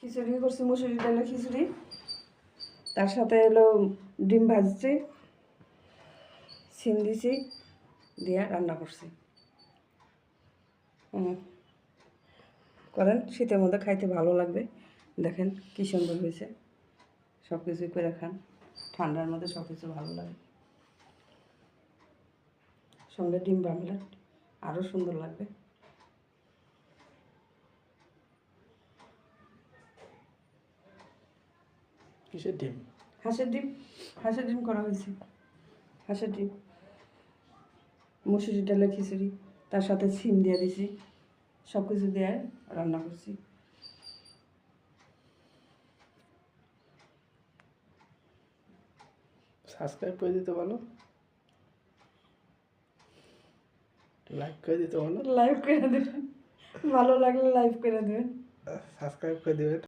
খিচুড়ি করছি, মুসুরি ডালের খিচুড়ি, তার সাথে হলো ডিম ভাজছি, সিম দিছি, দিয়ে রান্না করছি। করেন, শীতের মধ্যে খাইতে ভালো লাগবে। দেখেন কী সুন্দর হয়েছে, সব কিছুই করে খান, ঠান্ডার মধ্যে সব কিছু ভালো লাগে। সঙ্গে ডিম বানালে আরও সুন্দর লাগবে। কিসের ডিম? হাঁসের ডিম, হাঁসের ডিম করা হয়েছে। হাঁসের ডিম, মুসুরি ডালের খিচুড়ি, তার সাথে সিম দিয়ে দিছি, সব কিছু দিয়ে রান্না করছি। সাবস্ক্রাইব করে দিতে বলো, লাইক করে দিতে বলো, লাইভ করে দেবেন, ভালো লাগলে লাইভ করে দেবেন, সাবস্ক্রাইব করে দেবেন।